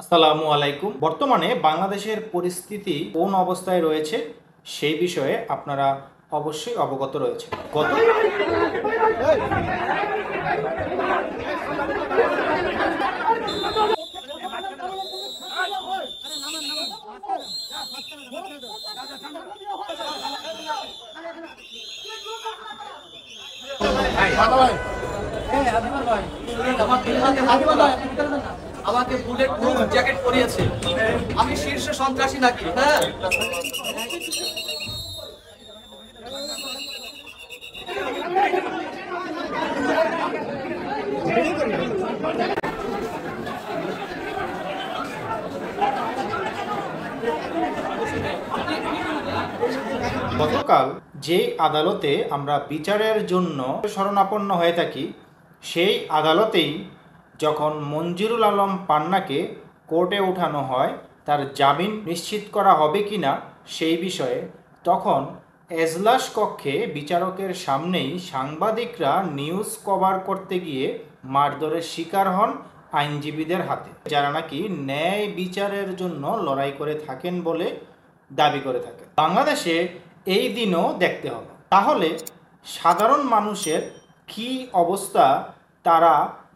আসসালামু আলাইকুম। বর্তমানে বাংলাদেশের পরিস্থিতি কোন অবস্থায় রয়েছে সেই বিষয়ে আপনারা অবশ্যই অবগত রয়েছে। আমাকে বুলেট প্রুফ জ্যাকেট পরিয়েছে। আমি শীর্ষ সন্ত্রাসী নাকি? হ্যাঁ, গতকাল যে আদালতে আমরা বিচারের জন্য শরণাপন্ন হয়ে থাকি, সেই আদালতেই যখন মঞ্জুরুল আলম পান্নাকে কোর্টে ওঠানো হয় তার জামিন নিশ্চিত করা হবে কিনা সেই বিষয়ে, তখন এজলাস কক্ষে বিচারকের সামনেই সাংবাদিকরা নিউজ কভার করতে গিয়ে মারধরের শিকার হন আইনজীবীদের হাতে, যারা নাকি ন্যায় বিচারের জন্য লড়াই করে থাকেন বলে দাবি করে থাকেন। বাংলাদেশে এই দিনও দেখতে হবে। তাহলে সাধারণ মানুষের কি অবস্থা, তারা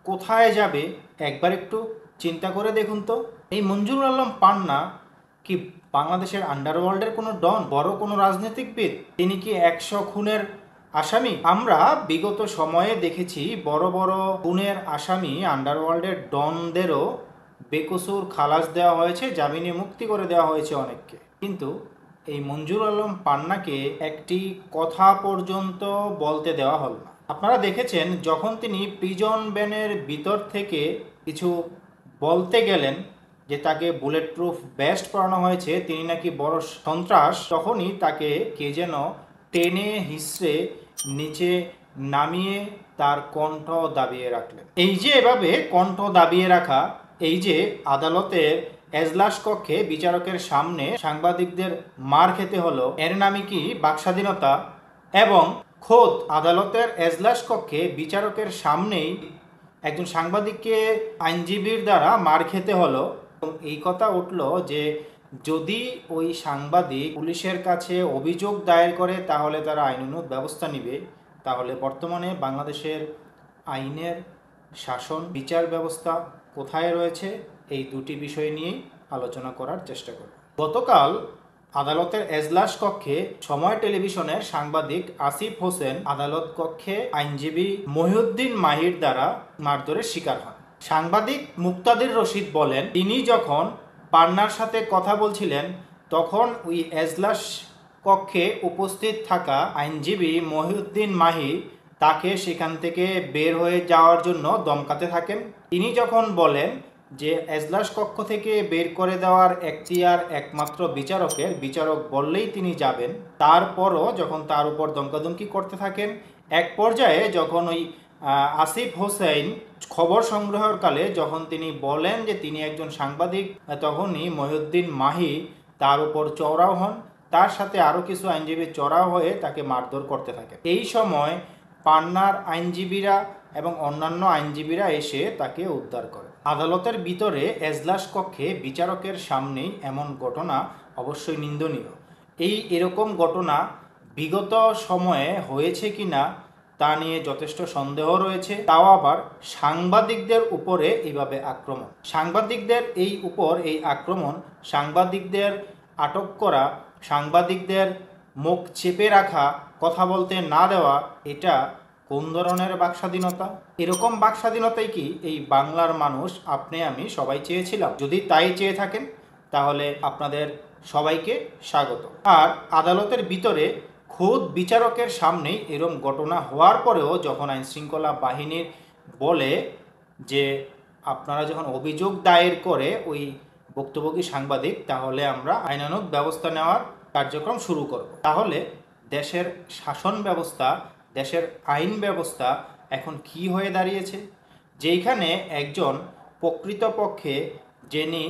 কোথায় যাবে একবার একটু চিন্তা করে দেখুন তো। এই মঞ্জুরুল আলম পান্না কি বাংলাদেশের আন্ডারওয়ার্ল্ডের কোনো ডন, বড় কোনো রাজনীতিকবিদ? তিনি কি 100 খুনের আসামি? আমরা বিগত সময়ে দেখেছি বড় বড় খুনের আসামি আন্ডারওয়ার্ল্ডের ডনদেরও বেকসুর খালাস দেওয়া হয়েছে, জামিনে মুক্তি করে দেওয়া হয়েছে অনেককে। কিন্তু এই মঞ্জুরুল আলম পান্নাকে একটি কথা পর্যন্ত বলতে দেওয়া হল না। আপনারা দেখেছেন যখন তিনি প্রিজন ভ্যানের ভিতর থেকে কিছু বলতে গেলেন যে তাকে বুলেট প্রুফ ভেস্ট পরানো হয়েছে, তিনি নাকি বড় সন্ত্রাস, তখনই তাকে কে যেন টেনে হিসড়ে নিচে নামিয়ে তার কণ্ঠ দাবিয়ে রাখলেন। এই যে এভাবে কণ্ঠ দাবিয়ে রাখা, এই যে আদালতের এজলাস কক্ষে বিচারকের সামনে সাংবাদিকদের মার খেতে হলো, এর নামে কি বাকস্বাধীনতা? এবং খোদ আদালতের এজলাস কক্ষে বিচারকের সামনেই একজন সাংবাদিককে আইনজীবীর দ্বারা মার খেতে হলো। এই কথা উঠলো যে যদি ওই সাংবাদিক পুলিশের কাছে অভিযোগ দায়ের করে তাহলে তারা আইনানুগ ব্যবস্থা নেবে। তাহলে বর্তমানে বাংলাদেশের আইনের শাসন, বিচার ব্যবস্থা কোথায় রয়েছে, এই দুটি বিষয় নিয়েই আলোচনা করার চেষ্টা করব। গতকাল আদালতের এজলাস কক্ষে সময় টেলিভিশনের সাংবাদিক আসিফ হোসেন আদালত কক্ষে আইনজীবী মহিউদ্দিন মাহির দ্বারা মারধরের শিকার হন। সাংবাদিক মুক্তাদির রশিদ বলেন, তিনি যখন পান্নার সাথে কথা বলছিলেন তখন ওই এজলাস কক্ষে উপস্থিত থাকা আইনজীবী মহিউদ্দিন মাহি তাকে সেখান থেকে বের হয়ে যাওয়ার জন্য দমকাতে থাকেন। তিনি যখন বলেন যে এজলাস কক্ষ থেকে বের করে দেওয়ার এখতিয়ার একমাত্র বিচারকের, বিচারক বললেই তিনি যাবেন, তারপরও যখন তার উপর দমকাদমকি করতে থাকেন, এক পর্যায়ে যখন ওই আসিফ হোসেন খবর সংগ্রহের কালে যখন তিনি বলেন যে তিনি একজন সাংবাদিক, তখনই মহিউদ্দিন মাহি তার উপর চড়াও হন, তার সাথে আরও কিছু আইনজীবী চড়াও হয়ে তাকে মারধর করতে থাকে। এই সময় পান্নার আইনজীবীরা এবং অন্যান্য আইনজীবীরা এসে তাকে উদ্ধার করে। আদালতের ভিতরে এজলাস কক্ষে বিচারকের সামনেই এমন ঘটনা অবশ্যই নিন্দনীয়। এরকম ঘটনা বিগত সময়ে হয়েছে কিনা তা নিয়ে যথেষ্ট সন্দেহ রয়েছে। তাও আবার সাংবাদিকদের উপরে এইভাবে আক্রমণ, সাংবাদিকদের এই আক্রমণ, সাংবাদিকদের আটক করা, সাংবাদিকদের মুখ চেপে রাখা, কথা বলতে না দেওয়া, এটা কোন ধরনের বাকস্বাধীনতা? এরকম বাকস্বাধীনতাই কি এই বাংলার মানুষ, আপনি আমি সবাই চেয়েছিলাম? যদি তাই চেয়ে থাকেন তাহলে আপনাদের সবাইকে স্বাগত। আর আদালতের ভিতরে খোদ বিচারকের সামনেই এরকম ঘটনা হওয়ার পরেও যখন আইনশৃঙ্খলা বাহিনীর বলে যে আপনারা যখন অভিযোগ দায়ের করে ওই ভুক্তভোগী সাংবাদিক, তাহলে আমরা আইনানুগ ব্যবস্থা নেওয়ার কার্যক্রম শুরু করব, তাহলে দেশের শাসন ব্যবস্থা, দেশের আইন ব্যবস্থা এখন কি হয়ে দাঁড়িয়েছে? যেইখানে একজন প্রকৃতপক্ষে যিনি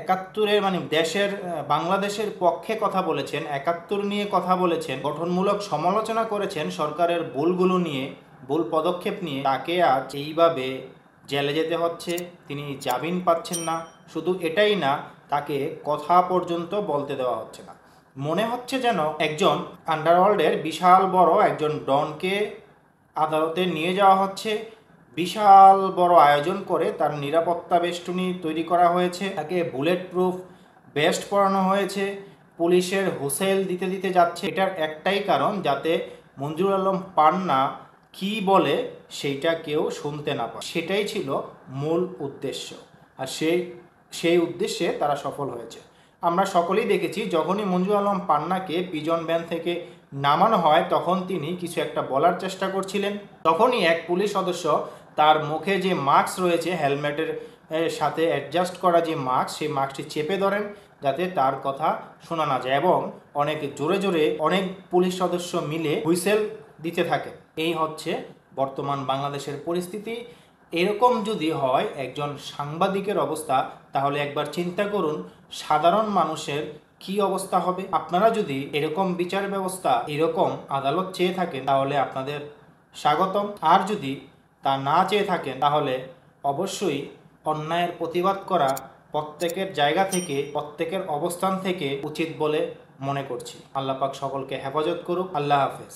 ৭১-এর দেশের বাংলাদেশের পক্ষে কথা বলেছেন, ৭১ নিয়ে কথা বলেছেন, গঠনমূলক সমালোচনা করেছেন সরকারের ভুলগুলো নিয়ে, ভুল পদক্ষেপ নিয়ে, তাকে আজ এইভাবে জেলে যেতে হচ্ছে, তিনি জামিন পাচ্ছেন না। শুধু এটাই না, তাকে কথা পর্যন্ত বলতে দেওয়া হচ্ছে না। মনে হচ্ছে যেন একজন আন্ডারওয়ার্ল্ডের বিশাল বড় একজন ডনকে আদালতে নিয়ে যাওয়া হচ্ছে। বিশাল বড় আয়োজন করে তার নিরাপত্তা বেষ্টনী তৈরি করা হয়েছে, তাকে বুলেট প্রুফ বেস্ট পরানো হয়েছে, পুলিশের হুঁসেল দিতে দিতে যাচ্ছে। এটার একটাই কারণ, যাতে মঞ্জুরুল আলম পান্না কি বলে সেইটা কেউ শুনতে না পায়। সেটাই ছিল মূল উদ্দেশ্য, আর সেই উদ্দেশ্যে তারা সফল হয়েছে। আমরা সকলেই দেখেছি, যখনই মঞ্জুরুল আলম পান্নাকে পিজন ভ্যান থেকে নামানো হয় তখন তিনি কিছু একটা বলার চেষ্টা করছিলেন। তখনই এক পুলিশ সদস্য তার মুখে যে মাস্ক রয়েছে, হেলমেটের সাথে অ্যাডজাস্ট করা যে মাস্ক, সেই মাস্কটি চেপে ধরেন যাতে তার কথা শোনা না যায়, এবং অনেক জোরে জোরে অনেক পুলিশ সদস্য মিলে হুইসেল দিতে থাকে। এই হচ্ছে বর্তমান বাংলাদেশের পরিস্থিতি। এরকম যদি হয় একজন সাংবাদিকের অবস্থা, তাহলে একবার চিন্তা করুন সাধারণ মানুষের কি অবস্থা হবে। আপনারা যদি এরকম বিচার ব্যবস্থা, এরকম আদালত চেয়ে থাকেন তাহলে আপনাদের স্বাগতম, আর যদি তা না চেয়ে থাকেন তাহলে অবশ্যই অন্যায়ের প্রতিবাদ করা প্রত্যেকের জায়গা থেকে, প্রত্যেকের অবস্থান থেকে উচিত বলে মনে করছি। আল্লাহ পাক সকলকে হেফাজত করুক। আল্লাহ হাফেজ।